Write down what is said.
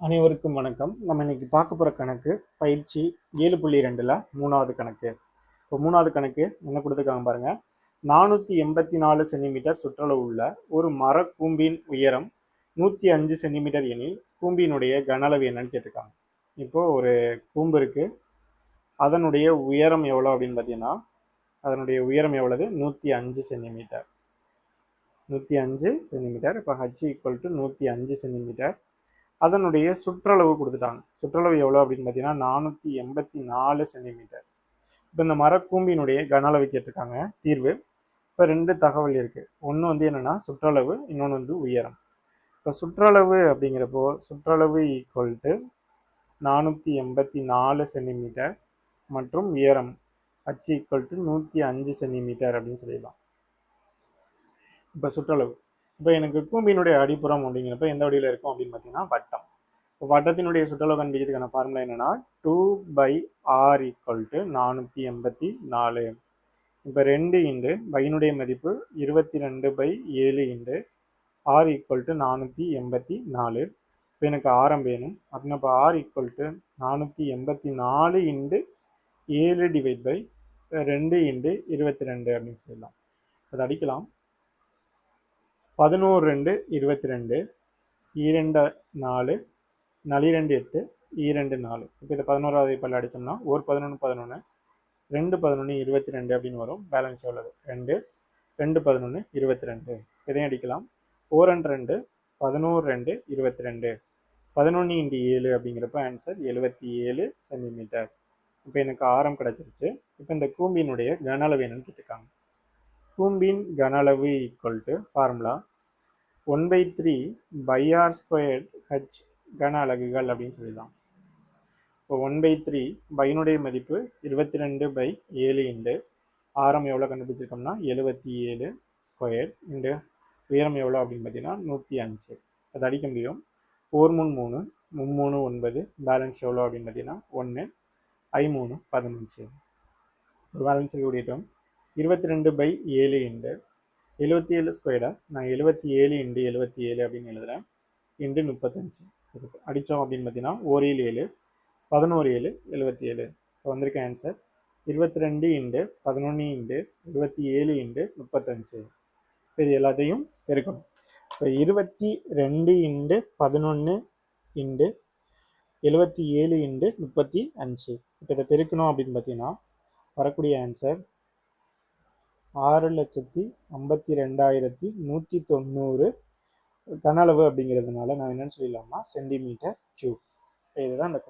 அனைவருக்கும் வணக்கம். நம்ம இன்னைக்கு பார்க்க போகிற கணக்கு பயிற்சி 7.2ல் 3வது கணக்கு. இப்போ 3வது கணக்கு என்ன கொடுத்துருக்காங்க பாருங்க. 484 சென்டிமீட்டர் சுற்றளவு உள்ள ஒரு மரக்கூம்பின் உயரம் 105 சென்டிமீட்டர் எனில் கூம்பினுடைய கன அளவு என்னன்னு கேட்டிருக்காங்க. இப்போ ஒரு கூம்பு இருக்கு, அதனுடைய உயரம் எவ்வளோ அப்படின்னு பார்த்தீங்கன்னா, அதனுடைய உயரம் எவ்வளவு? 105 சென்டிமீட்டர். 105 சென்டிமீட்டர். இப்போ h = 105 சென்டிமீட்டர். அதனுடைய சுற்றளவு கொடுத்துட்டாங்க. சுற்றளவு எவ்வளோ அப்படின்னு பார்த்தீங்கன்னா 484 சென்டிமீட்டர். இப்போ இந்த மரக்கூம்பினுடைய கன அளவு கேட்டிருக்காங்க. தீர்வு இப்போ 2 தகவல் இருக்குது. ஒன்று வந்து என்னென்னா சுற்றளவு, இன்னொன்று வந்து உயரம். இப்போ சுற்றளவு அப்படிங்கிறப்போ சுற்றளவு = 484 சென்டிமீட்டர் மற்றும் உயரம் h = 105 சென்டிமீட்டர் அப்படின்னு சொல்லிடலாம். இப்போ சுற்றளவு, இப்போ எனக்கு கூம்பினுடைய அடிப்புறம் அப்படிங்கிறப்ப எந்த வடிவில் இருக்கும் அப்படின்னு பார்த்தீங்கன்னா வட்டம். வட்டத்தினுடைய சுற்றளவு கண்டுபிடிக்கிறதுக்கான ஃபார்முலா என்னன்னா 2/r = 484. இப்போ 2 இன்டு பையனுடைய மதிப்பு 22/7 இன்டு r = 484. இப்போ எனக்கு ஆரம் வேணும் அப்படின்னா இப்போ r = 484 இன்டு 7/2 இன்டு 22 அப்படின்னு சொல்லலாம். அதை அடிக்கலாம். 11 2 22 2 4 4 2 8 2 4. இப்போ இதை 11வது பல்ல அடிச்சோம்னா 1 11 11 2 11 22 அப்படின்னு வரும். பேலன்ஸ் எவ்வளவு? 2 2 11 22. இதையும் அடிக்கலாம். 4 2 11 2 22 11 × 7 அப்படிங்கிறப்ப ஆன்சர் 77 சென்டிமீட்டர். இப்போ எனக்கு ஆரம் கிடைச்சிருச்சு. இப்போ இந்த கூம்பினுடைய கன அளவு என்னன்னு கேட்டிருக்காங்க. கூம்பின் கன அளவு = ஃபார்முலா 1/3/r² h கன அலகுகள் அப்படின்னு சொல்லலாம். இப்போ 1/3 பையனுடைய மதிப்பு 22/7 இன்டு ஆரம் எவ்வளோ கண்டுபிடிச்சிருக்கோம்னா 77 ஸ்கொயர் இன்டு உயரம் எவ்வளோ அப்படின்னு பார்த்தீங்கன்னா 105. அதை அடிக்க முடியும். 4 3 3 9 பேலன்ஸ் எவ்வளோ அப்படின்னு பார்த்தீங்கன்னா 1 I3 15. ஒரு பேலன்ஸ் கூடிட்டோம். 22/7 இன்டு 77 ஸ்கொயர்டா நான் 77 இன்டு 77 அப்படின்னு எழுதுறேன் இன்டு 35 அடித்தோம் அப்படின்னு பார்த்தீங்கன்னா 1 7 11 7 77. இப்போ வந்திருக்க ஆன்சர் 22 இன்டு 11 இன்டு 27 இன்டு 35. இது எல்லாத்தையும் பெருக்கணும். இப்போ 22 இன்டு 11 இன்டு 77 இன்டு 35. இப்போ இதை பெருக்கணும் அப்படின்னு பார்த்தீங்கன்னா வரக்கூடிய ஆன்சர் 6,52,190 கன அளவு அப்படிங்கிறதுனால நான் என்னன்னு சொல்லிடலாம்னா சென்டிமீட்டர் கியூப். இதுதான் இந்த